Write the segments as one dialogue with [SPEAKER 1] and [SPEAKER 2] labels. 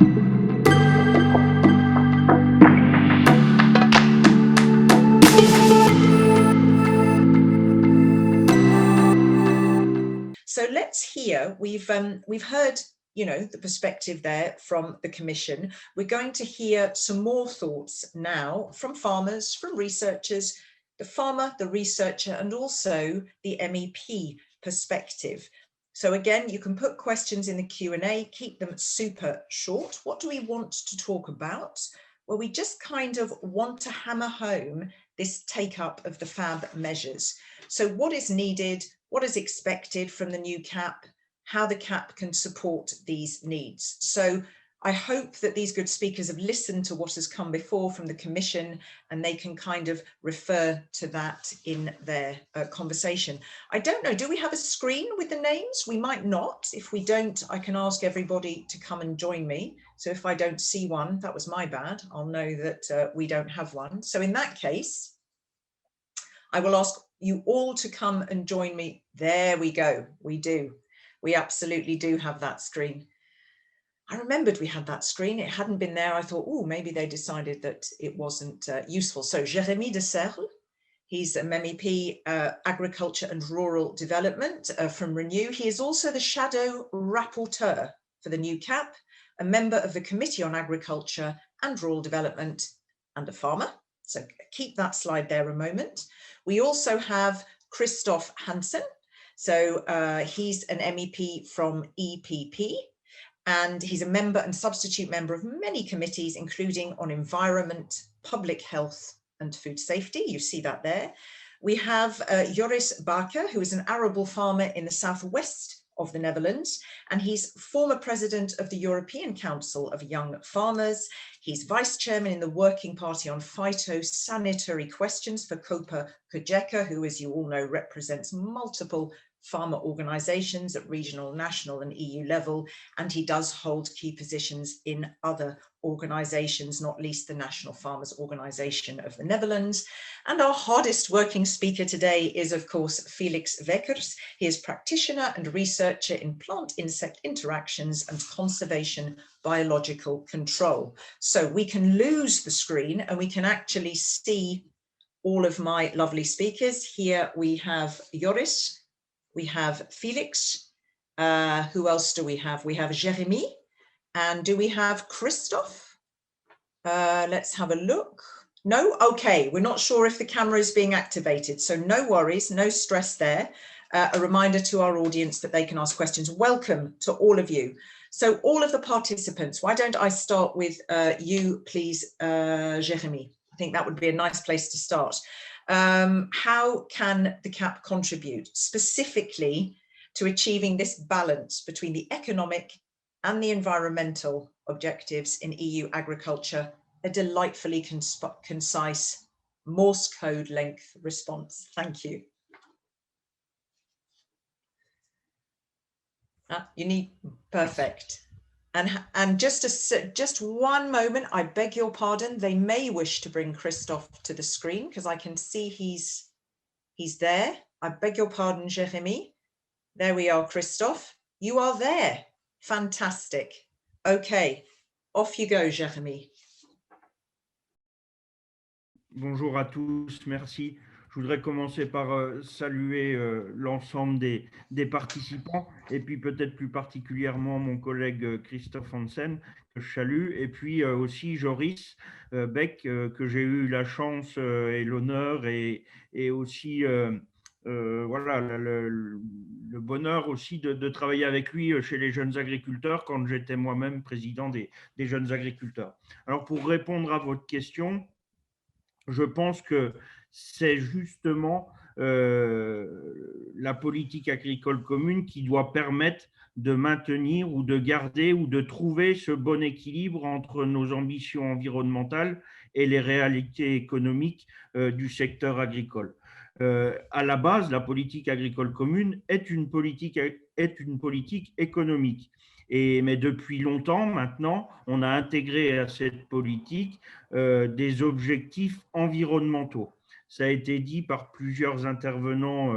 [SPEAKER 1] So let's hear, we've heard, the perspective there from the Commission. We're going to hear some more thoughts now from farmers, from researchers, the farmer, the researcher, and also the MEP perspective. So again, you can put questions in the Q&A, keep them super short. What do we want to talk about? Well, we just kind of want to hammer home this take up of the FAB measures. So what is needed? What is expected from the new CAP, how the CAP can support these needs. So I hope that these good speakers have listened to what has come before from the Commission and they can kind of refer to that in their conversation. I don't know, do we have a screen with the names? We might not. If we don't, I can ask everybody to come and join me. So if I don't see one, that was my bad. I'll know that we don't have one. So in that case, I will ask you all to come and join me. There we go. We do. We absolutely do have that screen. I remembered we had that screen. It hadn't been there. I thought, oh, maybe they decided that it wasn't useful. So Jérémy de Serle, he's an MEP Agriculture and Rural Development from Renew. He is also the shadow rapporteur for the new CAP, a member of the Committee on Agriculture and Rural Development, and a farmer. So keep that slide there a moment. We also have Christoph Hansen. So he's an MEP from EPP, and he's a member and substitute member of many committees, including on environment, public health and food safety. You see that there. We have Joris Baker, who is an arable farmer in the southwest of the Netherlands, and he's former president of the European Council of Young Farmers. He's vice chairman in the Working Party on Phytosanitary Questions for Copa Cogeca, who, as you all know, represents multiple farmer organizations at regional, national and EU level, and he does hold key positions in other organizations, not least the National Farmers Organization of the Netherlands. And our hardest working speaker today is, of course, Felix Weckers. He is practitioner and researcher in plant-insect interactions and conservation biological control. So we can lose the screen and we can actually see all of my lovely speakers. Here we have Joris, we have Felix, who else do we have? We have Jérémy, and do we have Christoph? Let's have a look. No? Okay, we're not sure if the camera is being activated, so no worries, no stress there. A reminder to our audience that they can ask questions. Welcome to all of you. So all of the participants, why don't I start with you, please, Jérémy? I think that would be a nice place to start. How can the CAP contribute specifically to achieving this balance between the economic and the environmental objectives in EU agriculture? A delightfully concise Morse code length response. Thank you. You need, perfect. And just one moment, I beg your pardon. They may wish to bring Christoph to the screen because I can see he's there. I beg your pardon, Jérémy. There we are, Christoph. You are there. Fantastic. Okay, off you go, Jérémy.
[SPEAKER 2] Bonjour à tous, merci. Je voudrais commencer par saluer l'ensemble des participants et puis peut-être plus particulièrement mon collègue Christoph Hansen, que je salue, et puis aussi Joris Beck, que j'ai eu la chance et l'honneur et aussi voilà, le bonheur aussi de travailler avec lui chez les jeunes agriculteurs quand j'étais moi-même président des jeunes agriculteurs. Alors pour répondre à votre question, je pense que c'est justement la politique agricole commune qui doit permettre de maintenir ou de garder ou de trouver ce bon équilibre entre nos ambitions environnementales et les réalités économiques du secteur agricole. À la base, la politique agricole commune est une politique économique. Mais depuis longtemps maintenant, on a intégré à cette politique des objectifs environnementaux. Ça a été dit par plusieurs intervenants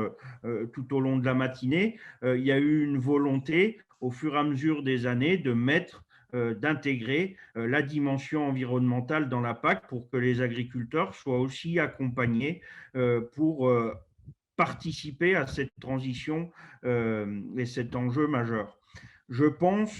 [SPEAKER 2] tout au long de la matinée. Il y a eu une volonté, au fur et à mesure des années, de mettre d'intégrer la dimension environnementale dans la PAC pour que les agriculteurs soient aussi accompagnés pour participer à cette transition et cet enjeu majeur. Je pense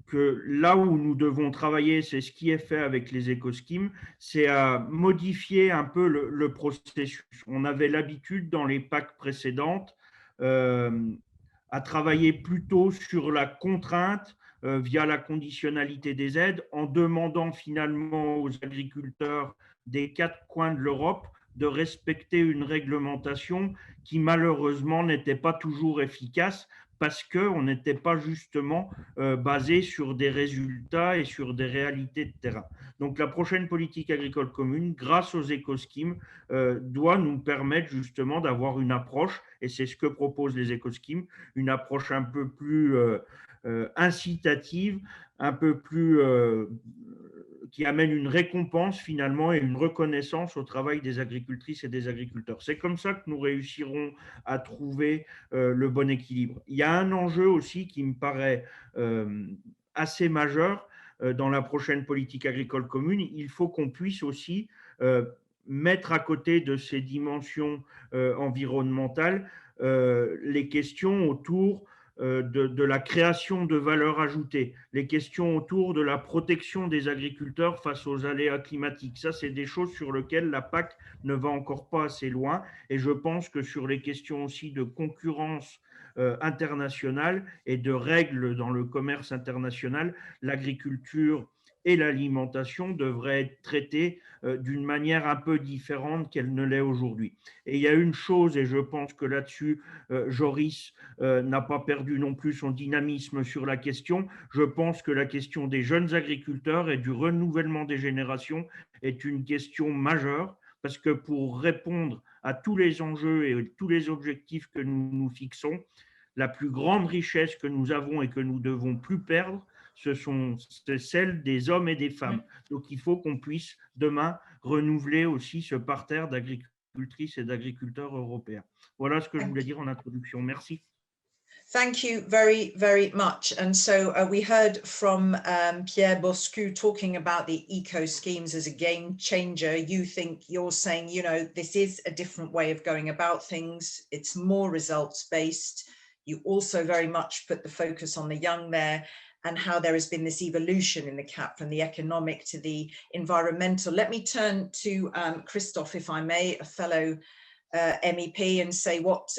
[SPEAKER 2] que là où nous devons travailler, c'est ce qui est fait avec les éco-schemes, c'est à modifier un peu le processus. On avait l'habitude dans les PAC précédentes à travailler plutôt sur la contrainte via la conditionnalité des aides, en demandant finalement aux agriculteurs des 4 coins de l'Europe de respecter une réglementation qui malheureusement n'était pas toujours efficace parce qu'on n'était pas justement basé sur des résultats et sur des réalités de terrain. Donc la prochaine politique agricole commune, grâce aux éco-schemes, doit nous permettre justement d'avoir une approche, et c'est ce que proposent les éco-schemes, une approche un peu plus incitative, un peu plus qui amène une récompense finalement et une reconnaissance au travail des agricultrices et des agriculteurs. C'est comme ça que nous réussirons à trouver le bon équilibre. Il y a un enjeu aussi qui me paraît assez majeur dans la prochaine politique agricole commune. Il faut qu'on puisse aussi mettre à côté de ces dimensions environnementales les questions autour de la création de valeur ajoutée, les questions autour de la protection des agriculteurs face aux aléas climatiques. Ça, c'est des choses sur lesquelles la PAC ne va encore pas assez loin. Et je pense que sur les questions aussi de concurrence internationale et de règles dans le commerce international, l'agriculture et l'alimentation devraient être traitées d'une manière un peu différente qu'elle ne l'est aujourd'hui. Et il y a une chose, et je pense que là-dessus, Joris n'a pas perdu non plus son dynamisme sur la question. Je pense que la question des jeunes agriculteurs et du renouvellement des générations est une question majeure parce que pour répondre à tous les enjeux et tous les objectifs que nous nous fixons, la plus grande richesse que nous avons et que nous ne devons plus perdre, c'est celle des hommes et des femmes. Donc il faut qu'on puisse demain renouveler aussi ce parterre d'agricultrices et d'agriculteurs européens. Voilà ce que je voulais dire en introduction. Merci.
[SPEAKER 1] Thank you very, very much. And so we heard from Pierre Boscu talking about the eco schemes as a game changer. You're saying, you know, this is a different way of going about things. It's more results based. You also very much put the focus on the young there and how there has been this evolution in the CAP from the economic to the environmental. Let me turn to Christophe, if I may, a fellow MEP, and say what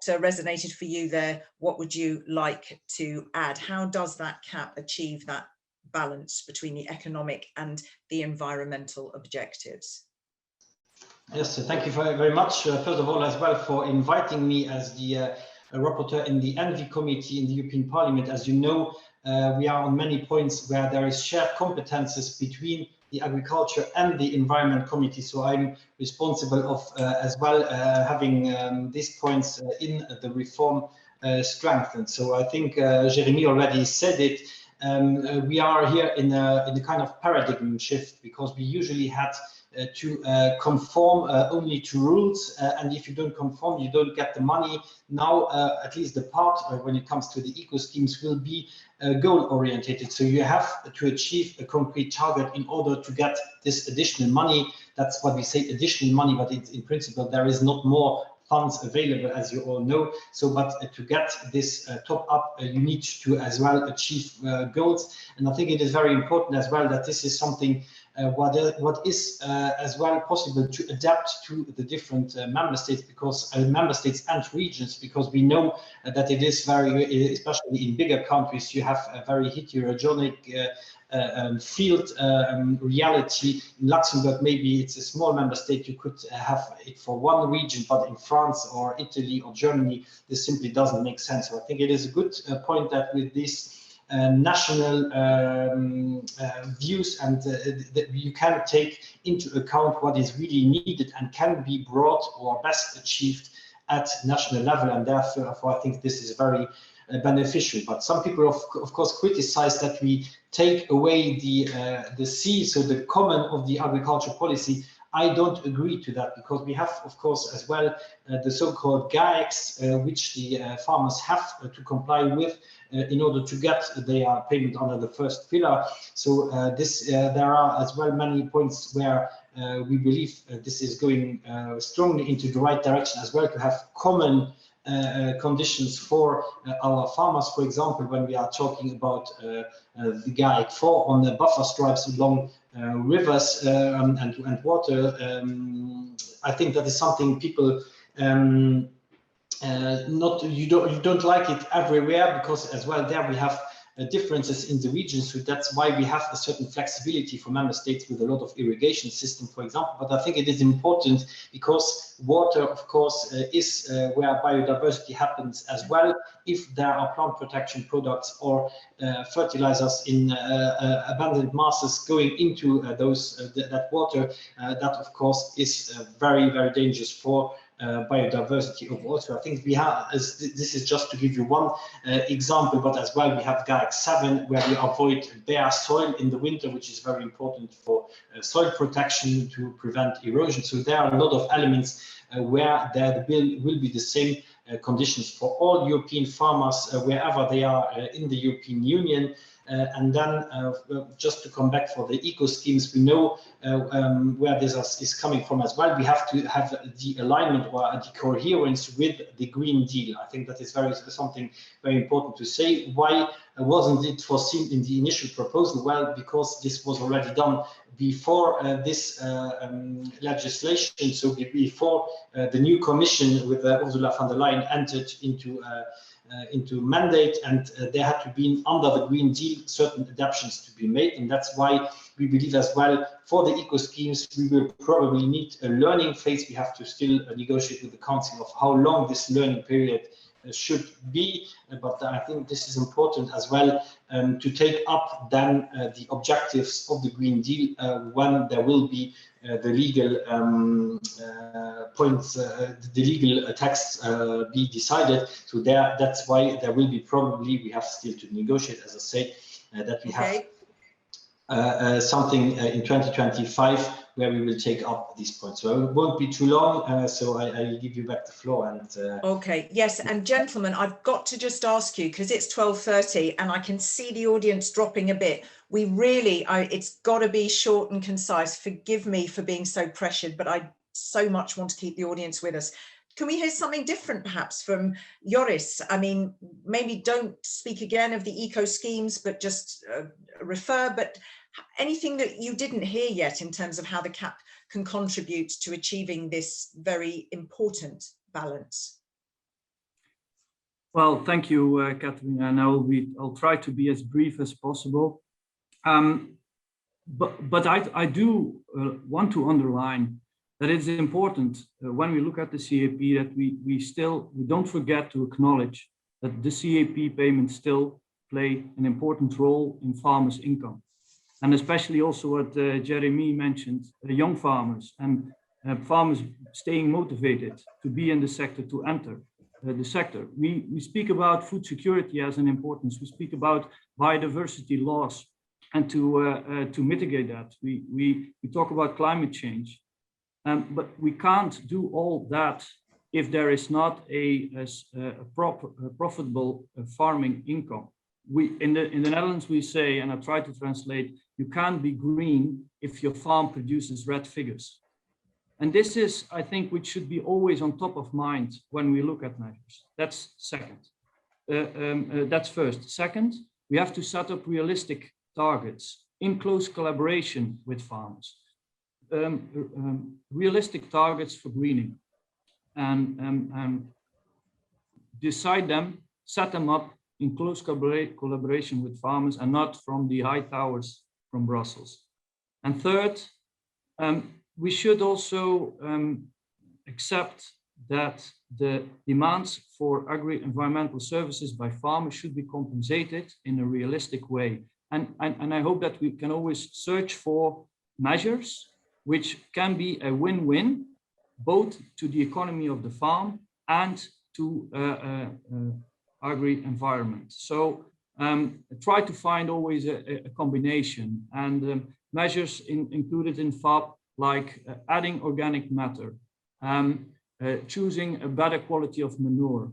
[SPEAKER 1] resonated for you there. What would you like to add? How does that CAP achieve that balance between the economic and the environmental objectives?
[SPEAKER 3] Yes, thank you very much. First of all, as well, for inviting me as the rapporteur in the ENVI committee in the European Parliament. As you know, we are on many points where there is shared competences between the Agriculture and the Environment Committee. So I'm responsible of as well having these points in the reform strengthened. So I think Jeremy already said it. We are here in a kind of paradigm shift because we usually had to conform only to rules, and if you don't conform, you don't get the money. Now, at least the part when it comes to the eco schemes will be goal orientated. So you have to achieve a concrete target in order to get this additional money. That's what we say, additional money, but in principle, there is not more funds available, as you all know. So, but to get this top up, you need to as well achieve goals. And I think it is very important as well that this is something what is as well possible to adapt to the different member states, because member states and regions, because we know that it is very, especially in bigger countries, you have a very heterogenic field reality. In Luxembourg, maybe it's a small member state, you could have it for one region, but in France or Italy or Germany, this simply doesn't make sense. So I think it is a good point that with this national views and that you can take into account what is really needed and can be brought or best achieved at national level, and therefore I think this is very beneficial. But some people of course criticize that we take away the C, so the common of the agriculture policy. I don't agree to that, because we have, of course, as well, the so-called GAEX, which the farmers have to comply with in order to get their payment under the first pillar. So there are as well many points where we believe this is going strongly into the right direction as well, to have common conditions for our farmers. For example, when we are talking about the GAEC 4 on the buffer stripes along rivers and water, I think that is something people you don't like it everywhere, because as well there we have differences in the region. So that's why we have a certain flexibility for member states with a lot of irrigation system, for example. But I think it is important, because water, of course, is where biodiversity happens as well. If there are plant protection products or fertilizers in abundant masses going into that water, that of course is very, very dangerous for biodiversity of water. I think we have, this is just to give you one example, but as well we have GAEX 7, where we avoid bare soil in the winter, which is very important for soil protection to prevent erosion. So there are a lot of elements where there will be the same conditions for all European farmers wherever they are in the European Union. And then just to come back for the eco schemes, we know where this is coming from as well. We have to have the alignment or the coherence with the Green Deal. I think that is something very important to say. Why wasn't it foreseen in the initial proposal? Well, because this was already done before this legislation, so before the new Commission with Ursula von der Leyen entered into mandate, and there had to be under the Green Deal certain adaptations to be made, and that's why we believe as well for the eco schemes we will probably need a learning phase. We have to still negotiate with the Council of how long this learning period should be, but I think this is important as well to take up then the objectives of the Green Deal when there will be the legal points, the legal texts be decided. So that's why there will be probably, we have still to negotiate, as I say, that we have something in 2025 where we will take up these points. So it won't be too long, so I give you back the floor. And
[SPEAKER 1] okay, yes, and gentlemen, I've got to just ask you, because it's 12:30 and I can see the audience dropping a bit. We really, it's got to be short and concise. Forgive me for being so pressured, but I so much want to keep the audience with us. Can we hear something different perhaps from Joris? I mean, maybe don't speak again of the eco schemes, but just refer, but anything that you didn't hear yet in terms of how the CAP can contribute to achieving this very important balance?
[SPEAKER 4] Well, thank you, Catherine, and I'll try to be as brief as possible. But I do want to underline that it's important when we look at the CAP that we don't forget to acknowledge that the CAP payments still play an important role in farmers' income. And especially also what Jeremy mentioned, the young farmers and farmers staying motivated to be in the sector, to enter the sector. We speak about food security as an importance. We speak about biodiversity loss, and to mitigate that. We talk about climate change, but we can't do all that if there is not a profitable farming income. In the Netherlands we say, and I try to translate, you can't be green if your farm produces red figures. And this is, I think, which should be always on top of mind when we look at measures. That's second. That's first. Second, we have to set up realistic targets in close collaboration with farmers. Realistic targets for greening, and decide them, set them up in close collaboration with farmers and not from the high towers from Brussels. And third, we should also accept that the demands for agri-environmental services by farmers should be compensated in a realistic way. And I hope that we can always search for measures which can be a win-win, both to the economy of the farm and to agri-environment. So try to find always a combination, and measures included in FAP like adding organic matter, choosing a better quality of manure,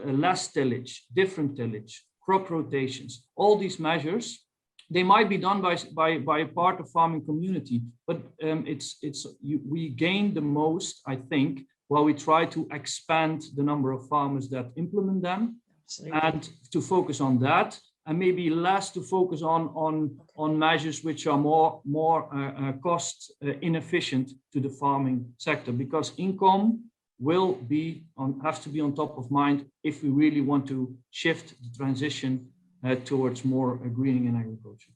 [SPEAKER 4] less tillage, different tillage, crop rotations, all these measures, they might be done by a part of farming community, but we gain the most, I think, while we try to expand the number of farmers that implement them. Absolutely. And to focus on that, and maybe less to focus on measures which are more cost inefficient to the farming sector, because income will has to be on top of mind if we really want to shift the transition towards more greening in agriculture.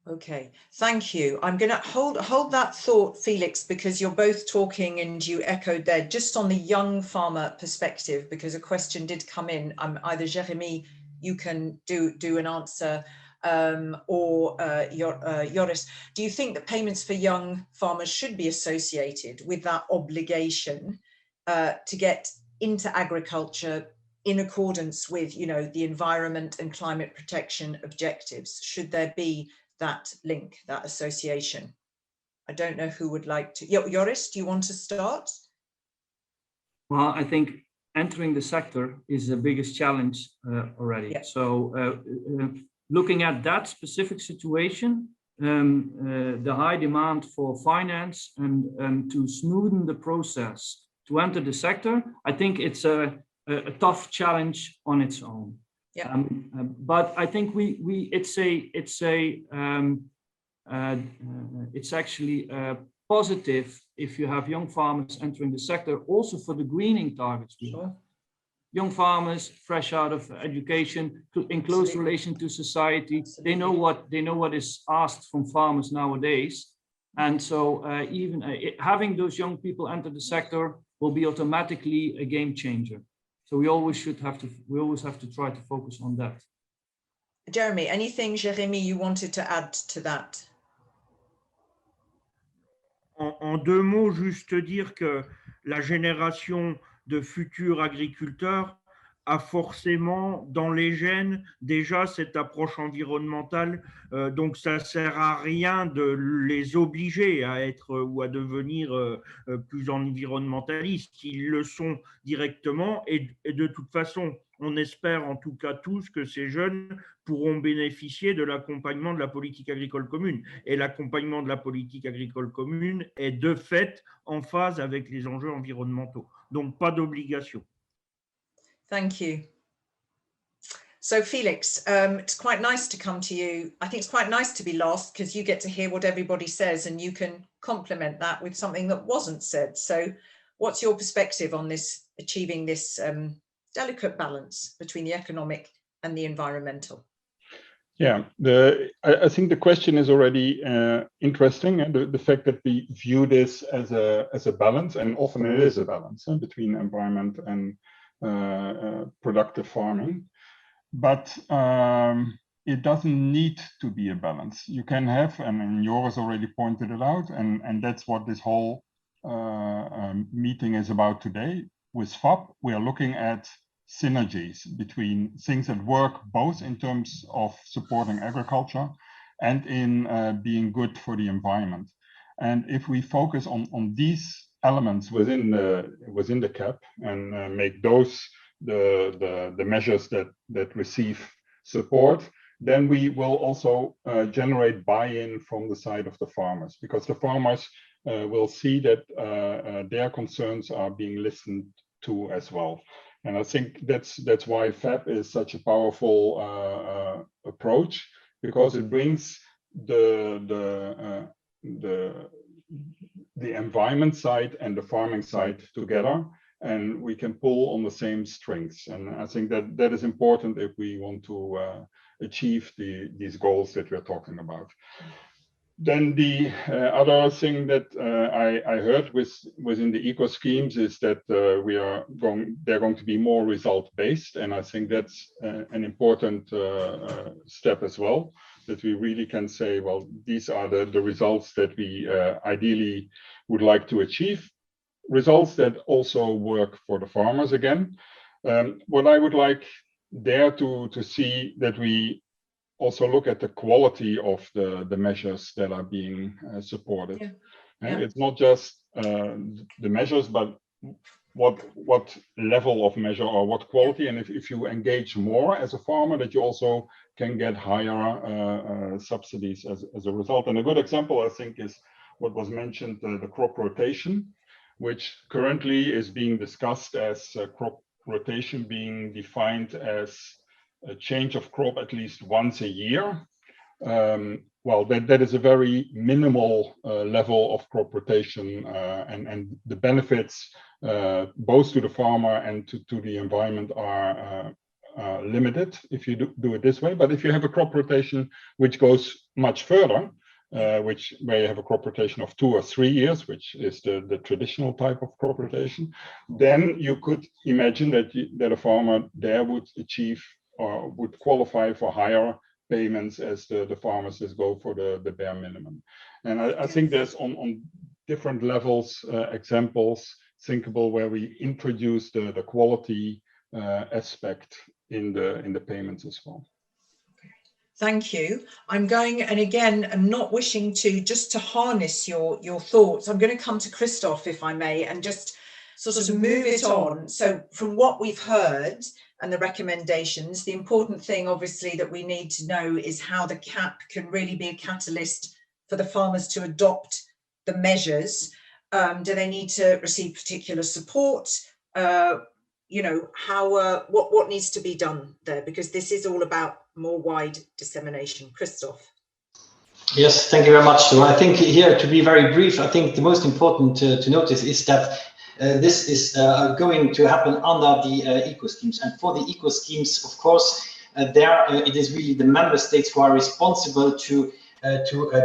[SPEAKER 1] Okay, thank you. I'm going to hold that thought, Felix, because you're both talking and you echoed there just on the young farmer perspective, because a question did come in. Either Jérémy, you can do an answer, or Joris. Do you think that payments for young farmers should be associated with that obligation to get into agriculture in accordance with, you know, the environment and climate protection objectives? Should there be that link, that association? I don't know who would like to. Joris, do you want to start?
[SPEAKER 4] Well, I think entering the sector is the biggest challenge already. Yeah. So looking at that specific situation, the high demand for finance and to smoothen the process to enter the sector, I think it's a tough challenge on its own. Yeah. But I think it's actually positive if you have young farmers entering the sector, also for the greening targets. Sure. Young farmers, fresh out of education, in close Absolutely. Relation to society, Absolutely. They know what is asked from farmers nowadays, and so even having those young people enter the sector will be automatically a game changer. So we always have to try to focus on that.
[SPEAKER 1] Jeremy, anything, Jérémy, you wanted to add to that?
[SPEAKER 2] En deux mots, juste dire que la génération de futurs agriculteurs a forcément dans les gènes déjà cette approche environnementale, donc ça ne sert à rien de les obliger à être ou à devenir plus environnementalistes. Ils le sont directement et de toute façon, on espère en tout cas tous que ces jeunes pourront bénéficier de l'accompagnement de la politique agricole commune. Et l'accompagnement de la politique agricole commune est de fait en phase avec les enjeux environnementaux. Donc pas d'obligation.
[SPEAKER 1] Thank you. So Felix, it's quite nice to come to you. I think it's quite nice to be last because you get to hear what everybody says and you can complement that with something that wasn't said. So what's your perspective on this, achieving this delicate balance between the economic and the environmental?
[SPEAKER 5] Yeah, I think the question is already interesting, and the fact that we view this as a balance, and often it is a balance between environment and productive farming, but it doesn't need to be a balance. You can have, and Joris already pointed it out, and that's what this whole meeting is about today. With FAP, we are looking at synergies between things that work both in terms of supporting agriculture and in being good for the environment. And if we focus on these elements within the CAP and make those the measures that receive support, then we will also generate buy-in from the side of the farmers, because the farmers will see that their concerns are being listened to as well. And I think that's why FAP is such a powerful approach, because it brings the environment side and the farming side together, and we can pull on the same strings. And I think that is important if we want to achieve these goals that we're talking about. Then the other thing that I heard within the eco schemes is that they're going to be more result-based, and I think that's an important step as well, that we really can say, well, these are the results that we ideally would like to achieve, results that also work for the farmers again. What I would like there to see that we also look at the quality of the measures that are being supported. Yeah.
[SPEAKER 1] Yeah.
[SPEAKER 5] It's not just the measures, but what level of measure or what quality. And if you engage more as a farmer, that you also can get higher subsidies as a result. And a good example, I think, is what was mentioned, the crop rotation, which currently is being discussed as crop rotation being defined as a change of crop at least once a year. Well, that is a very minimal level of crop rotation, and the benefits both to the farmer and to the environment are limited if you do it this way. But if you have a crop rotation which goes much further, where you have a crop rotation of 2 or 3 years, which is the traditional type of crop rotation, then you could imagine that a farmer there would achieve or would qualify for higher payments as the farmers just go for the bare minimum. And I think there's on different levels examples thinkable where we introduce the quality aspect in the payments as well.
[SPEAKER 1] Thank you. I'm going, and again, I'm not wishing to just to harness your thoughts. I'm going to come to Christoph, if I may, and just sort of move it on. So from what we've heard and the recommendations, the important thing obviously that we need to know is how the CAP can really be a catalyst for the farmers to adopt the measures. Do they need to receive particular support? You know, how what needs to be done there, because this is all about more wide dissemination. Christoph.
[SPEAKER 3] Yes, thank you very much. So I think here, to be very brief, I think the most important to notice is that this is going to happen under the eco schemes, and for the eco schemes, of course, it is really the member states who are responsible to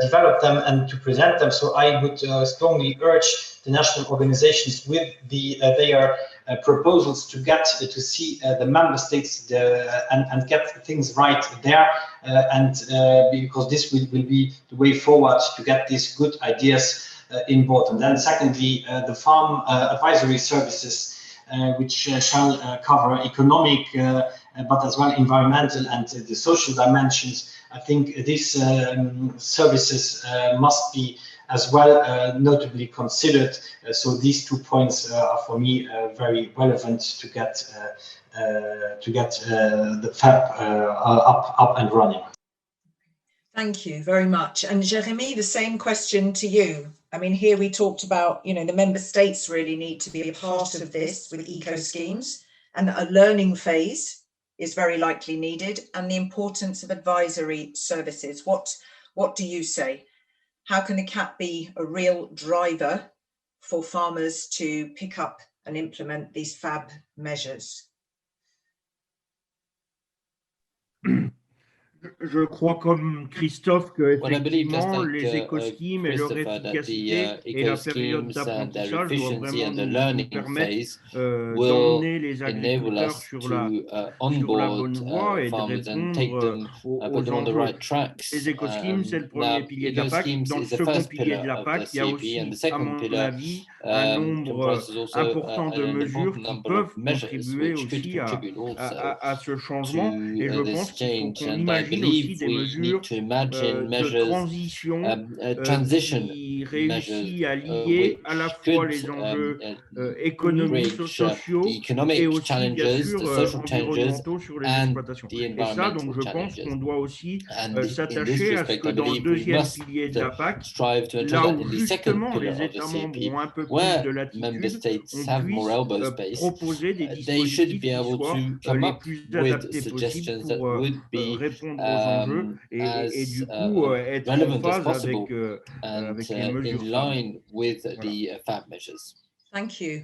[SPEAKER 3] develop them and to present them. So I would strongly urge the national organizations with their proposals to get to see the member states and get things right there, because this will be the way forward to get these good ideas in board. And then secondly, the farm advisory services, which shall cover economic but as well environmental and the social dimensions. I think these services must be as well notably considered. So these 2 points are for me very relevant to get the FAB up and running.
[SPEAKER 1] Thank you very much. And Jeremy, the same question to you. I mean, here we talked about, you know, the member states really need to be a part of this with eco schemes, and a learning phase is very likely needed, and the importance of advisory services. What do you say? How can the CAP be a real driver for farmers to pick up and implement these FAB measures?
[SPEAKER 2] Je crois comme Christophe que effectivement les éco-schemes et leur efficacité et la période d'apprentissage doivent vraiment nous permettre d'emmener les agriculteurs sur la bonne voie et de répondre aux enjeux. Les éco-schemes, c'est le premier pilier de la PAC. Dans le second pilier de la PAC, il y a aussi, à mon avis, un nombre important de mesures qui peuvent contribuer aussi à ce changement. Et je pense qu'il faut qu'on imagine aussi des mesures de transition qui réussissent à lier à la fois les enjeux économiques, sociaux et aussi bien sûr environnementaux sur les exploitations. Et ça, donc je pense qu'on doit aussi s'attacher à ce que dans le deuxième pilier de la PAC, là où justement les États membres ont un peu plus de latitude, on puisse proposer des dispositifs qui soient les plus adaptés possibles pour répondre aux enjeux et du coup être en phase avec les mesures.
[SPEAKER 1] Thank you.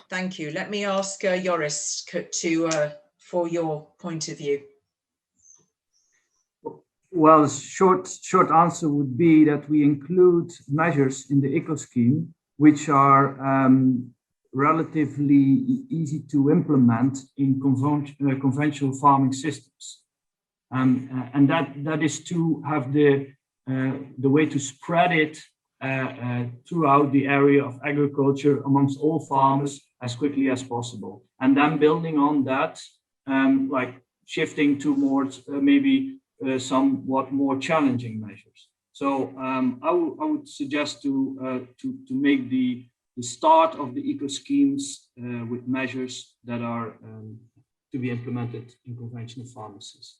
[SPEAKER 1] Thank you. Let me ask Joris for your point of view.
[SPEAKER 4] Well, the short answer would be that we include measures in the eco scheme which are relatively easy to implement in conventional farming systems. And that is to have the way to spread it throughout the area of agriculture amongst all farmers as quickly as possible. And then building on that, like shifting towards maybe somewhat more challenging measures. So I would suggest to make the start of the eco schemes with measures that are to be implemented in conventional pharmacies.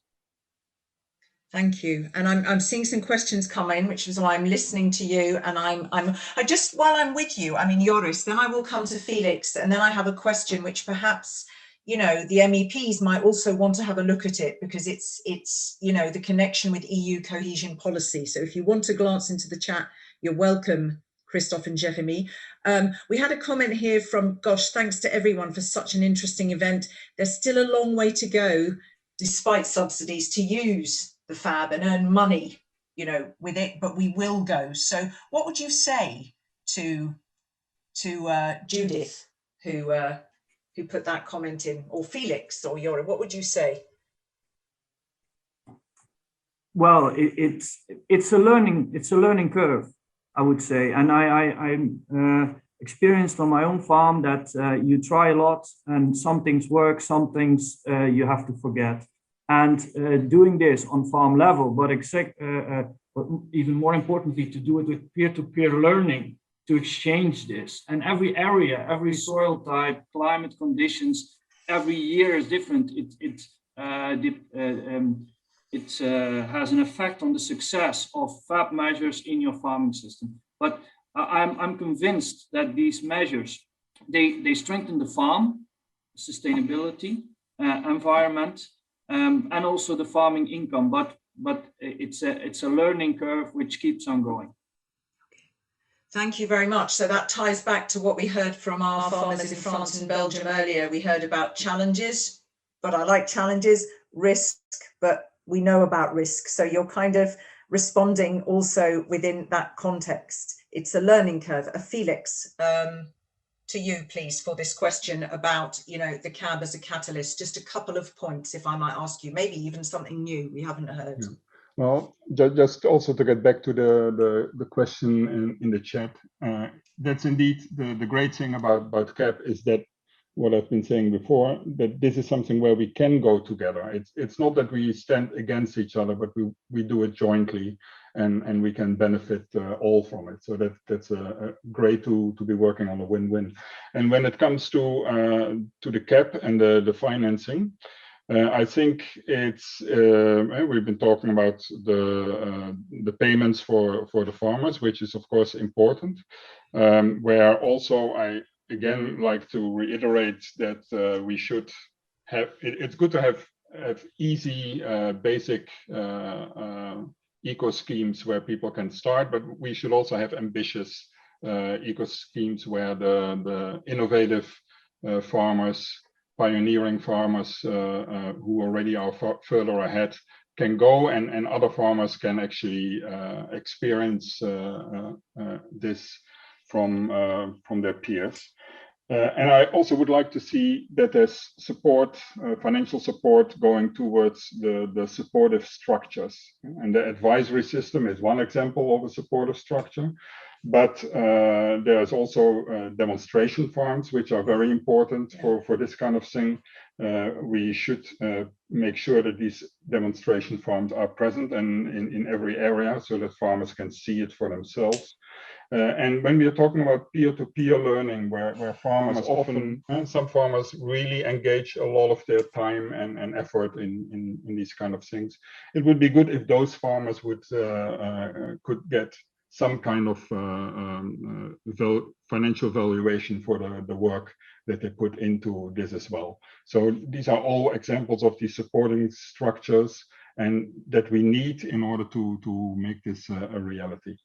[SPEAKER 1] Thank you. And I'm seeing some questions come in, which is why I'm listening to you. And I just, while I'm with you, I mean, Joris, then I will come to Felix, and then I have a question which perhaps, you know, the MEPs might also want to have a look at it, because it's, you know, the connection with EU cohesion policy. So if you want to glance into the chat, you're welcome, Christophe and Jeremy. We had a comment here from, gosh, thanks to everyone for such an interesting event. There's still a long way to go, despite subsidies, to use the FAB and earn money, you know, with it, but we will go. So what would you say to Judith, who put that comment in, or Felix or Yori? What would you say?
[SPEAKER 4] Well, it's a learning curve, I would say, and I'm experienced on my own farm that you try a lot, and some things work, some things you have to forget. And doing this on farm level, but even more importantly, to do it with peer-to-peer learning, to exchange this. And every area, every soil type, climate conditions, every year is different. It has an effect on the success of FAB measures in your farming system. But I'm convinced that these measures, they strengthen the farm, sustainability, environment, and also the farming income, but it's a learning curve which keeps on going.
[SPEAKER 1] Thank you very much. So that ties back to what we heard from our farmers in France and Belgium earlier. We heard about challenges, but I like challenges, risk, but we know about risk. So you're kind of responding also within that context. It's a learning curve. Felix, to you, please, for this question about, you know, the CAB as a catalyst. Just a couple of points, if I might ask you, maybe even something new we haven't heard.
[SPEAKER 5] Yeah. Well, just also to get back to the question in the chat, that's indeed the great thing about CAB, is that what I've been saying before, that this is something where we can go together. It's not that we stand against each other, but we do it jointly, and we can benefit all from it. So that's great to be working on a win-win. And when it comes to the CAP and the financing, I think it's we've been talking about the payments for the farmers, which is of course important. Where also I again like to reiterate that we should have. It's good to have easy, basic eco schemes where people can start, but we should also have ambitious eco schemes where the innovative farmers, pioneering farmers who already are further ahead can go, and other farmers can actually experience this from their peers. And I also would like to see that there's support, financial support going towards the supportive structures. And the advisory system is one example of a supportive structure. But there's also demonstration farms, which are very important for this kind of thing. We should make sure that these demonstration farms are present and in every area, so that farmers can see it for themselves. And when we are talking about peer-to-peer learning, where farmers often, some farmers really engage a lot of their time and effort in these kind of things, it would be good if those farmers would could get some kind of financial valuation for the work that they put into this as well. So these are all examples of these supporting structures, and that we need in order to make this a reality.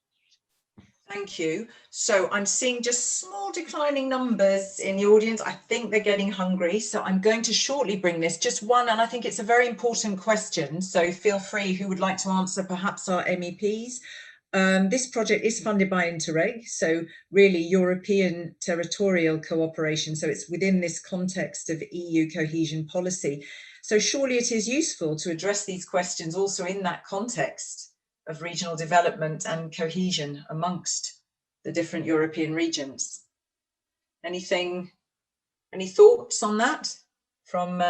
[SPEAKER 1] Thank you. So I'm seeing just small declining numbers in the audience. I think they're getting hungry. So I'm going to shortly bring this, just one, and I think it's a very important question. So feel free, who would like to answer, perhaps our MEPs. This project is funded by Interreg, so really European territorial cooperation. So it's within this context of EU cohesion policy. So surely it is useful to address these questions also in that context of regional development and cohesion amongst the different European regions. Any thoughts on that from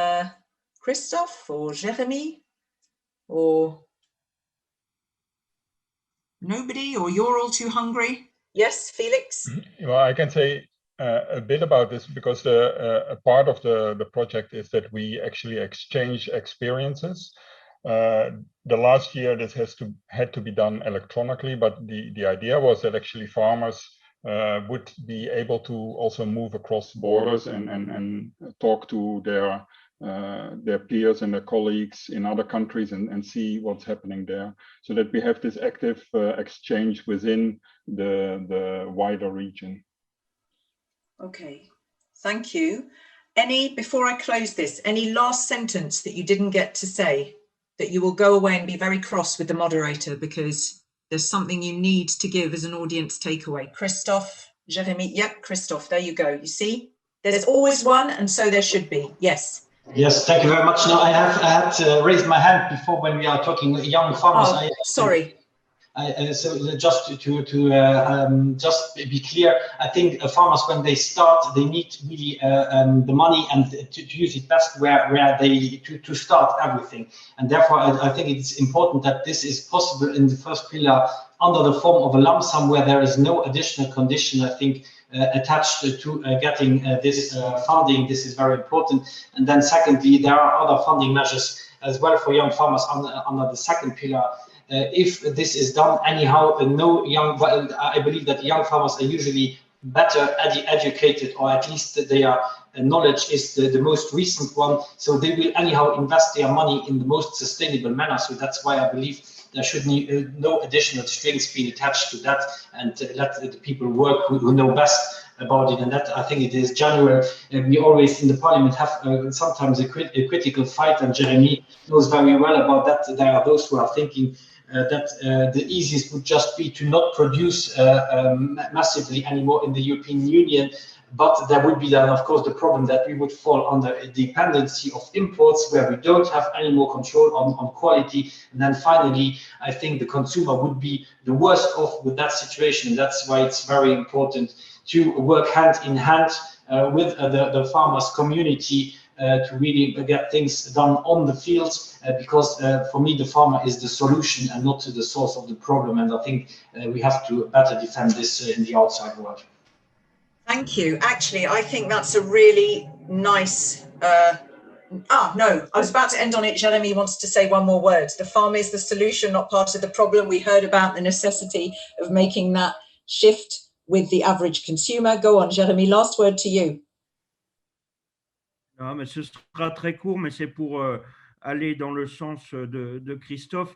[SPEAKER 1] Christophe or Jeremy or? Nobody, or you're all too hungry? Yes, Felix?
[SPEAKER 5] Well, I can say a bit about this because a part of the project is that we actually exchange experiences. The last year this had to be done electronically, but the idea was that actually farmers would be able to also move across borders and talk to their peers and their colleagues in other countries and see what's happening there, so that we have this active exchange within the wider region.
[SPEAKER 1] Okay, thank you. Before I close this, any last sentence that you didn't get to say, that you will go away and be very cross with the moderator because there's something you need to give as an audience takeaway? Christophe, Jeremy, yep, Christophe, there you go. You see, there's always one, and so there should be. Yes.
[SPEAKER 3] Yes, thank you very much. No, I had to raise my hand before when we are talking young farmers.
[SPEAKER 1] Oh, sorry.
[SPEAKER 3] So just to just be clear, I think farmers, when they start, they need really the money and to use it best where they to start everything. And therefore, I think it's important that this is possible in the first pillar under the form of a lump sum where there is no additional condition, I think, attached to getting this funding. This is very important. And then secondly, there are other funding measures as well for young farmers under the second pillar. If this is done anyhow, I believe that young farmers are usually better educated, or at least their knowledge is the most recent one. So they will anyhow invest their money in the most sustainable manner. So that's why I believe there should no additional strings be attached to that, and let the people work who know best about it. And that, I think, it is general. We always in the parliament have sometimes a critical fight, and Jeremy knows very well about that. There are those who are thinking that the easiest would just be to not produce massively anymore in the European Union. But there would be then, of course, the problem that we would fall under a dependency of imports where we don't have any more control on quality. And then finally, I think the consumer would be the worst off with that situation. That's why it's very important to work hand in hand with the farmers community to really get things done on the fields, because for me, the farmer is the solution and not the source of the problem. And I think we have to better defend this in the outside world.
[SPEAKER 1] Thank you. Actually, I think that's a really nice... no, I was about to end on it. Jeremy wants to say one more word. The farm is the solution, not part of the problem. We heard about the necessity of making that shift with the average consumer. Go on, Jeremy, last word to you.
[SPEAKER 2] Non, mais ce sera très court, mais c'est pour aller dans le sens de Christophe.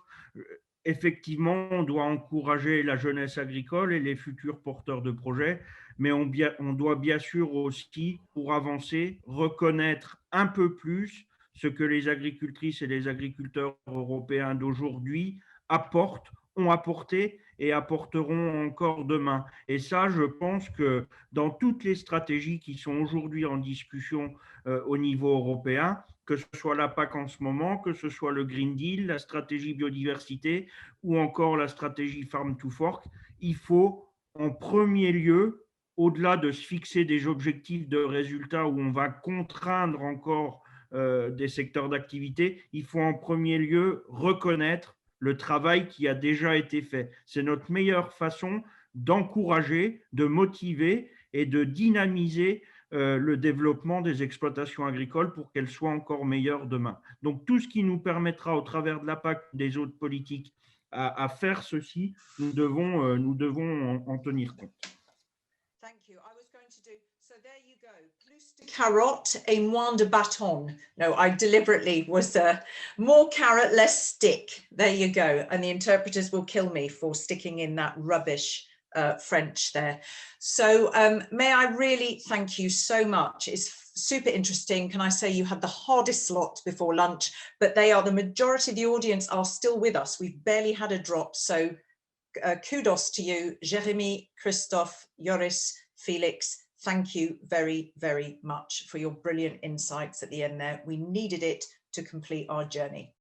[SPEAKER 2] Effectivement, on doit encourager la jeunesse agricole et les futurs porteurs de projets, mais on doit bien sûr aussi, pour avancer, reconnaître un peu plus ce que les agricultrices et les agriculteurs européens d'aujourd'hui apportent, ont apporté et apporteront encore demain. Et ça, je pense que dans toutes les stratégies qui sont aujourd'hui en discussion au niveau européen, que ce soit la PAC en ce moment, que ce soit le Green Deal, la stratégie biodiversité ou encore la stratégie Farm to Fork, il faut en premier lieu, au-delà de se fixer des objectifs de résultats où on va contraindre encore des secteurs d'activité, il faut en premier lieu reconnaître le travail qui a déjà été fait. C'est notre meilleure façon d'encourager, de motiver et de dynamiser le développement des exploitations agricoles pour qu'elles soient encore meilleures demain. Donc tout ce qui nous permettra au travers de la PAC, des autres politiques, à faire ceci, nous devons en tenir compte.
[SPEAKER 1] Thank you. I was going to do, so there you go. Plus de carotte et moins de bâton. No, I deliberately was more carrot, less stick. There you go. And the interpreters will kill me for sticking in that rubbish French there. So may I really thank you so much. It's super interesting. Can I say you had the hardest slot before lunch, but the majority of the audience are still with us. We've barely had a drop. So kudos to you, Jeremy, Christophe, Joris, Felix. Thank you very, very much for your brilliant insights at the end there. We needed it to complete our journey.